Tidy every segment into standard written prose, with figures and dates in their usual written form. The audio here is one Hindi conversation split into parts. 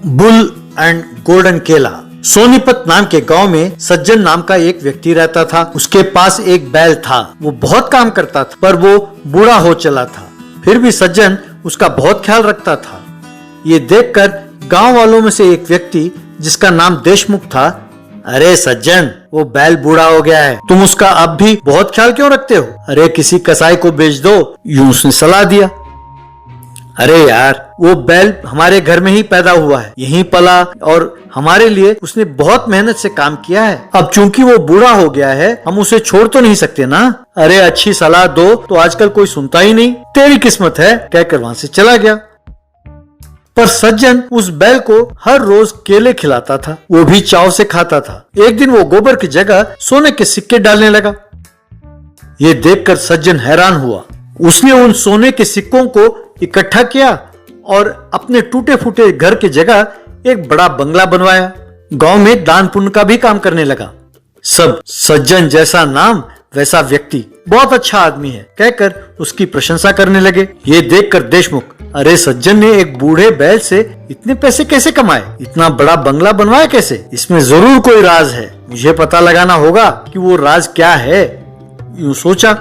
बुल एंड गोल्डन केला। सोनीपत नाम के गांव में सज्जन नाम का एक व्यक्ति रहता था। उसके पास एक बैल था। वो बहुत काम करता था, पर वो बूढ़ा हो चला था। फिर भी सज्जन उसका बहुत ख्याल रखता था। ये देखकर गांव वालों में से एक व्यक्ति, जिसका नाम देशमुख था, अरे सज्जन, वो बैल बूढ़ा हो गया है, तुम उसका अब भी बहुत ख्याल क्यों रखते हो? अरे किसी कसाई को बेच दो, यूं उसने सलाह दिया। अरे यार, वो बैल हमारे घर में ही पैदा हुआ है, यहीं पला और हमारे लिए उसने बहुत मेहनत से काम किया है। अब चूंकि वो बूढ़ा हो गया है, हम उसे छोड़ तो नहीं सकते ना। अरे अच्छी सलाह दो तो आजकल कोई सुनता ही नहीं। तेरी किस्मत है, कहकर वहां से चला गया। पर सज्जन उस बैल को हर रोज केले खिलाता था, वो भी चाव से खाता था। एक दिन वो गोबर की जगह सोने के सिक्के डालने लगा। ये देखकर सज्जन हैरान हुआ। उसने उन सोने के सिक्कों को इकट्ठा किया और अपने टूटे फूटे घर की जगह एक बड़ा बंगला बनवाया। गांव में दान पुण्य का भी काम करने लगा। सब सज्जन जैसा नाम वैसा व्यक्ति, बहुत अच्छा आदमी है, कहकर उसकी प्रशंसा करने लगे। ये देखकर देशमुख, अरे सज्जन ने एक बूढ़े बैल से इतने पैसे कैसे कमाए, इतना बड़ा बंगला बनवाया कैसे? इसमें जरूर कोई राज है, मुझे पता लगाना होगा कि वो राज क्या है, यूं सोचा।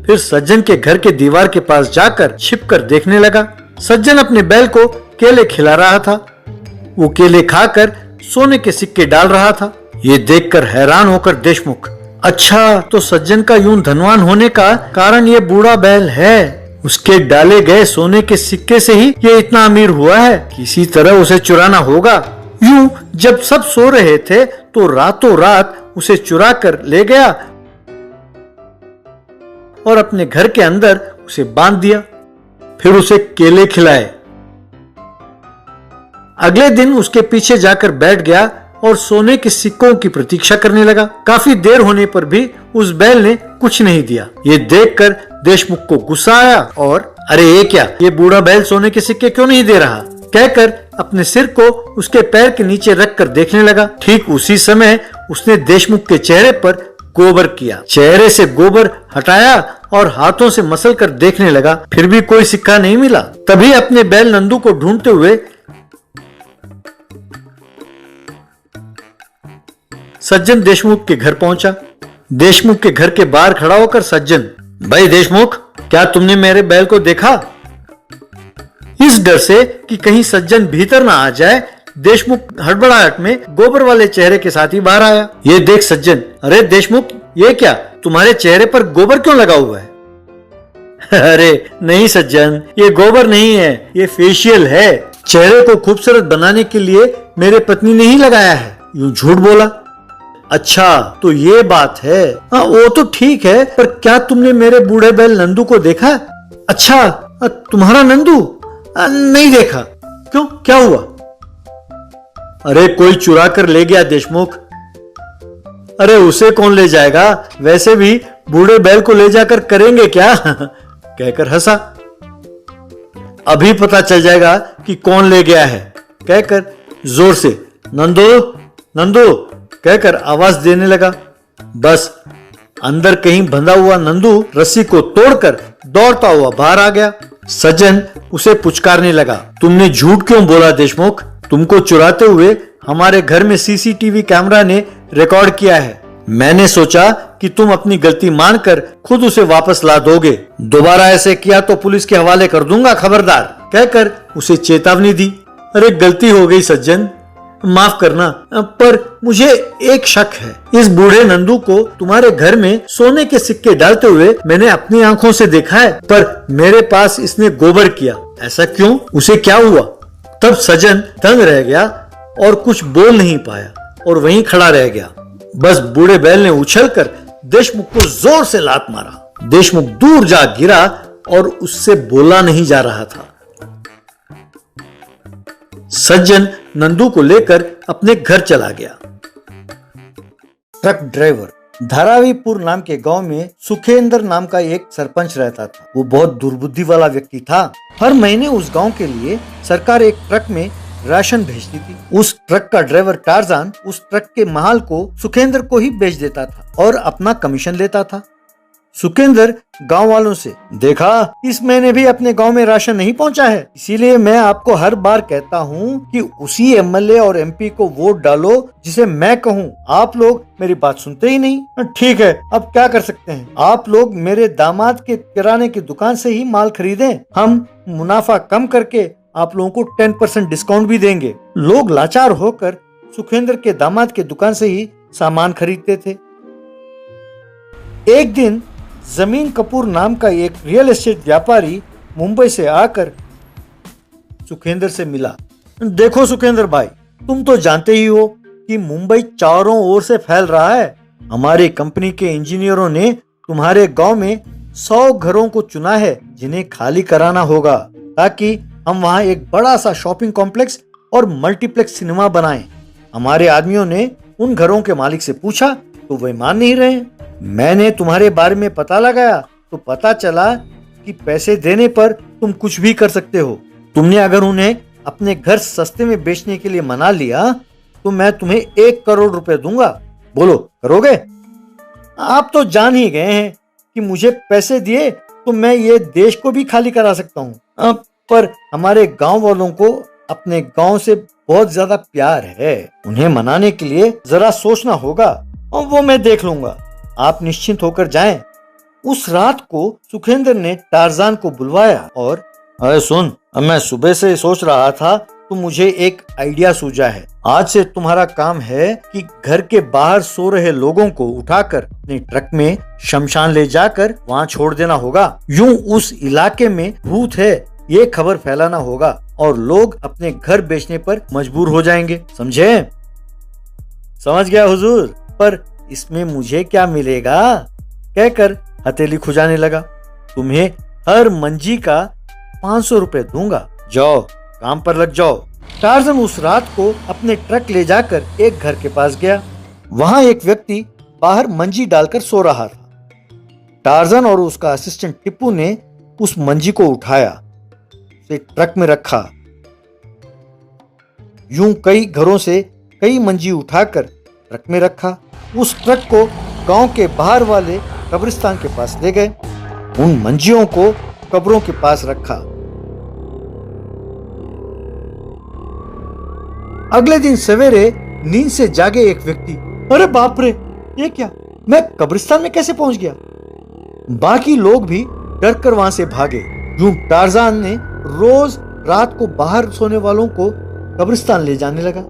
फिर सज्जन के घर के दीवार के पास जाकर छिपकर देखने लगा। सज्जन अपने बैल को केले खिला रहा था। वो केले खाकर सोने के सिक्के डाल रहा था। ये देखकर हैरान होकर देशमुख, अच्छा तो सज्जन का यूं धनवान होने का कारण ये बूढ़ा बैल है। उसके डाले गए सोने के सिक्के से ही ये इतना अमीर हुआ है। किसी तरह उसे चुराना होगा। यूं जब सब सो रहे थे तो रातों रात उसे चुरा कर ले गया और अपने घर के अंदर उसे बांध दिया। फिर उसे केले खिलाए। अगले दिन उसके पीछे जाकर बैठ गया और सोने के सिक्कों की प्रतीक्षा करने लगा। काफी देर होने पर भी उस बैल ने कुछ नहीं दिया। ये देखकर देशमुख को गुस्सा आया और अरे ये क्या, ये बूढ़ा बैल सोने के सिक्के क्यों नहीं दे रहा, कहकर अपने सिर को उसके पैर के नीचे रखकर देखने लगा। ठीक उसी समय उसने देशमुख के चेहरे पर गोबर किया। चेहरे से गोबर हटाया और हाथों से मसल कर देखने लगा। फिर भी कोई सिक्का नहीं मिला। तभी अपने बैल नंदू को ढूंढते हुए सज्जन देशमुख के घर पहुंचा। देशमुख के घर के बाहर खड़ा होकर सज्जन, भाई देशमुख, क्या तुमने मेरे बैल को देखा? इस डर से कि कहीं सज्जन भीतर ना आ जाए, देशमुख हड़बड़ाहट में गोबर वाले चेहरे के साथ ही बाहर आया। ये देख सज्जन, अरे देशमुख, ये क्या, तुम्हारे चेहरे पर गोबर क्यों लगा हुआ है? अरे नहीं सज्जन, ये गोबर नहीं है, ये फेशियल है। चेहरे को खूबसूरत बनाने के लिए मेरे पत्नी ने ही लगाया है, यूं झूठ बोला। अच्छा तो ये बात है। हाँ वो तो ठीक है, पर क्या तुमने मेरे बूढ़े बैल नंदू को देखा? अच्छा, तुम्हारा नंदू? नहीं देखा। क्यों, क्या हुआ? अरे कोई चुरा कर ले गया देशमुख। अरे उसे कौन ले जाएगा, वैसे भी बूढ़े बैल को ले जाकर करेंगे क्या? कहकर हंसा। अभी पता चल जाएगा कि कौन ले गया है, कहकर जोर से नंदू नंदू कहकर आवाज देने लगा। बस अंदर कहीं बंधा हुआ नंदू रस्सी को तोड़कर दौड़ता हुआ बाहर आ गया। सज्जन उसे पुचकारने लगा, तुमने झूठ क्यों बोला देशमुख? तुमको चुराते हुए हमारे घर में सीसीटीवी कैमरा ने रिकॉर्ड किया है। मैंने सोचा कि तुम अपनी गलती मानकर खुद उसे वापस ला दोगे। दोबारा ऐसे किया तो पुलिस के हवाले कर दूंगा, खबरदार, कहकर उसे चेतावनी दी। अरे गलती हो गई सज्जन, माफ करना, पर मुझे एक शक है। इस बूढ़े नंदू को तुम्हारे घर में सोने के सिक्के डालते हुए मैंने अपनी आंखों से देखा है, पर मेरे पास इसने गोबर किया। ऐसा क्यों? उसे क्या हुआ? तब सज्जन दंग रह गया और कुछ बोल नहीं पाया और वहीं खड़ा रह गया। बस बूढ़े बैल ने उछलकर देशमुख को जोर से लात मारा। देशमुख दूर जा गिरा और उससे बोला नहीं जा रहा था। सज्जन नंदू को लेकर अपने घर चला गया। Truck driver. धारावीपुर नाम के गांव में सुखेंद्र नाम का एक सरपंच रहता था। वो बहुत दुर्बुद्धि वाला व्यक्ति था। हर महीने उस गांव के लिए सरकार एक ट्रक में राशन भेजती थी। उस ट्रक का ड्राइवर टारजान उस ट्रक के माल को सुखेंद्र को ही बेच देता था और अपना कमीशन लेता था। सुखेंद्र गांव वालों से, देखा, इस महीने भी अपने गांव में राशन नहीं पहुंचा है, इसीलिए मैं आपको हर बार कहता हूं कि उसी एमएलए और एमपी को वोट डालो जिसे मैं कहूं। आप लोग मेरी बात सुनते ही नहीं। ठीक है, अब क्या कर सकते हैं, आप लोग मेरे दामाद के किराने की दुकान से ही माल खरीदें, हम मुनाफा कम करके आप लोगों को 10% डिस्काउंट भी देंगे। लोग लाचार होकर सुखेंद्र के दामाद के दुकान से ही सामान खरीदते थे। एक दिन जमीन कपूर नाम का एक रियल एस्टेट व्यापारी मुंबई से आकर सुखेंद्र से मिला। देखो सुखेंद्र भाई, तुम तो जानते ही हो कि मुंबई चारों ओर से फैल रहा है। हमारी कंपनी के इंजीनियरों ने तुम्हारे गांव में 100 घरों को चुना है जिन्हें खाली कराना होगा, ताकि हम वहां एक बड़ा सा शॉपिंग कॉम्प्लेक्स और मल्टीप्लेक्स सिनेमा बनाएं। हमारे आदमियों ने उन घरों के मालिक से पूछा तो वे मान नहीं रहे। मैंने तुम्हारे बारे में पता लगाया तो पता चला कि पैसे देने पर तुम कुछ भी कर सकते हो। तुमने अगर उन्हें अपने घर सस्ते में बेचने के लिए मना लिया तो मैं तुम्हें 1 करोड़ रुपए दूंगा। बोलो, करोगे? आप तो जान ही गए हैं कि मुझे पैसे दिए तो मैं ये देश को भी खाली करा सकता हूँ, पर हमारे गांव वालों को अपने गांव से बहुत ज्यादा प्यार है, उन्हें मनाने के लिए जरा सोचना होगा और वो मैं देख लूंगा। आप निश्चिंत होकर जाएं। उस रात को सुखेंद्र ने टार्जान को बुलवाया और, अरे सुन, अब मैं सुबह से सोच रहा था तो मुझे एक आइडिया सूझा है। आज से तुम्हारा काम है कि घर के बाहर सो रहे लोगों को उठाकर अपने ट्रक में शमशान ले जाकर वहाँ छोड़ देना होगा। यूं उस इलाके में भूत है ये खबर फैलाना होगा और लोग अपने घर बेचने पर मजबूर हो जाएंगे। समझे? समझ गया हुजूर, पर इसमें मुझे क्या मिलेगा? कहकर हथेली खुजाने लगा। तुम्हें हर मंजी का 500 रुपए दूंगा, जाओ काम पर लग जाओ। टार्जन उस रात को अपने ट्रक ले जाकर एक घर के पास गया। वहां एक व्यक्ति बाहर मंजी डालकर सो रहा था। टार्जन और उसका असिस्टेंट टिप्पू ने उस मंजी को उठाया, उसे ट्रक में रखा। यूं कई घरों से कई मंजी उठाकर ट्रक में रखा। उस ट्रक को गांव के बाहर वाले कब्रिस्तान के पास ले गए। उन मंजियों को कब्रों के पास रखा। अगले दिन सवेरे नींद से जागे एक व्यक्ति, अरे बाप रे, ये क्या, मैं कब्रिस्तान में कैसे पहुंच गया? बाकी लोग भी डर कर वहां से भागे। यूं टार्जान ने रोज रात को बाहर सोने वालों को कब्रिस्तान ले जाने लगा।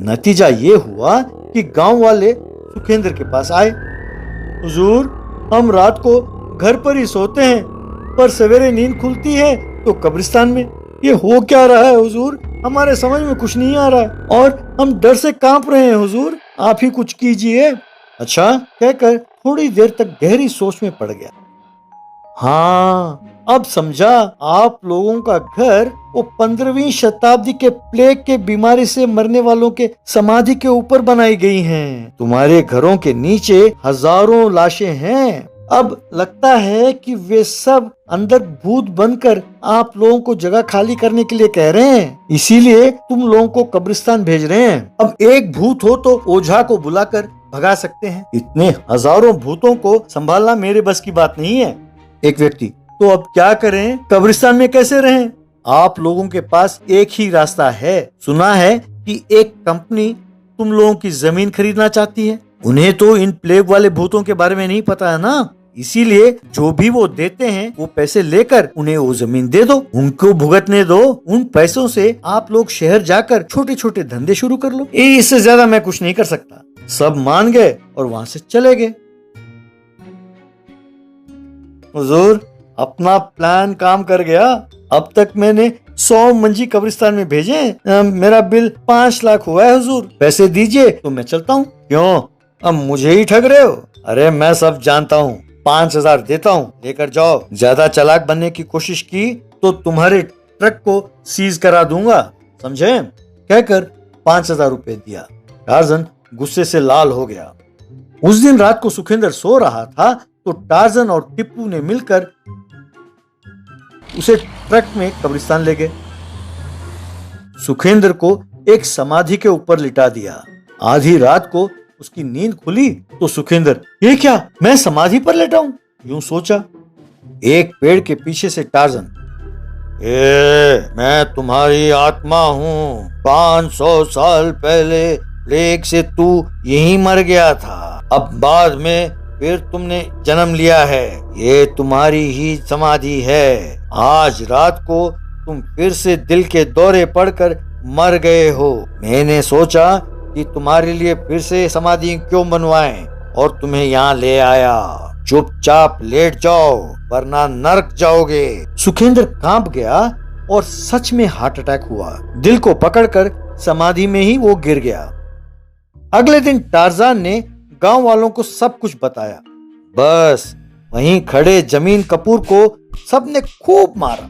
नतीजा ये हुआ कि गांव वाले सुखेंद्र के पास आए। हुजूर, हम रात को घर पर ही सोते हैं, पर सवेरे नींद खुलती है तो कब्रिस्तान में। ये हो क्या रहा है हुजूर? हमारे समझ में कुछ नहीं आ रहा है और हम डर से कांप रहे हैं हुजूर, आप ही कुछ कीजिए। अच्छा, कहकर थोड़ी देर तक गहरी सोच में पड़ गया। हाँ, अब समझा, आप लोगों का घर वो 15वीं शताब्दी के प्लेग के बीमारी से मरने वालों के समाधि के ऊपर बनाई गई हैं। तुम्हारे घरों के नीचे हजारों लाशें हैं। अब लगता है कि वे सब अंदर भूत बनकर आप लोगों को जगह खाली करने के लिए कह रहे हैं, इसीलिए तुम लोगों को कब्रिस्तान भेज रहे हैं। अब एक भूत हो तो ओझा को बुलाकर भगा सकते हैं, इतने हजारों भूतों को संभालना मेरे बस की बात नहीं है। एक व्यक्ति, तो अब क्या करें? कब्रिस्तान में कैसे रहें? आप लोगों के पास एक ही रास्ता है। सुना है कि एक कंपनी तुम लोगों की जमीन खरीदना चाहती है। उन्हें तो इन प्लेग वाले भूतों के बारे में नहीं पता है ना, इसीलिए जो भी वो देते हैं वो पैसे लेकर उन्हें वो जमीन दे दो, उनको भुगतने दो। उन पैसों से आप लोग शहर जाकर छोटे छोटे धंधे शुरू कर लो। इससे ज्यादा मैं कुछ नहीं कर सकता। सब मान गए और वहां से चले गए। हुजूर, अपना प्लान काम कर गया। अब तक मैंने 100 मंजी कब्रिस्तान में भेजे। मेरा बिल 5 लाख हुआ है हुजूर, पैसे दीजिए तो मैं चलता हूँ। क्यों, अब मुझे ही ठग रहे हो? अरे मैं सब जानता हूँ, 5000 देता हूँ, लेकर जाओ। ज्यादा चालाक बनने की कोशिश की तो तुम्हारे ट्रक को सीज करा दूंगा, समझे? कहकर 5000 रुपए दिया। टार्जन गुस्से से लाल हो गया। उस दिन रात को सुखेंद्र सो रहा था तो टार्जन और टिप्पू ने मिलकर उसे ट्रक में कब्रिस्तान ले गए। सुखेंद्र को एक समाधि के ऊपर लिटा दिया। आधी रात को उसकी नींद खुली तो सुखेंद्र, ये क्या, मैं समाधि पर लेटा हूँ? यूं सोचा। एक पेड़ के पीछे से टार्जन, मैं तुम्हारी आत्मा हूँ। 500 साल पहले प्लेग से तू यहीं मर गया था। अब बाद में फिर तुमने जन्म लिया है। ये तुम्हारी ही समाधि है। आज रात को तुम फिर से दिल के दौरे पड़कर मर गए हो। मैंने सोचा कि तुम्हारे लिए फिर से समाधि क्यों बनवाएं और तुम्हें यहाँ ले आया। चुपचाप लेट जाओ वरना नरक जाओगे। सुखेंद्र कांप गया और सच में हार्ट अटैक हुआ। दिल को पकड़कर समाधि में ही वो गिर गया। अगले दिन टार्जान ने गांव वालों को सब कुछ बताया। बस वहीं खड़े जमीन कपूर को सबने खूब मारा।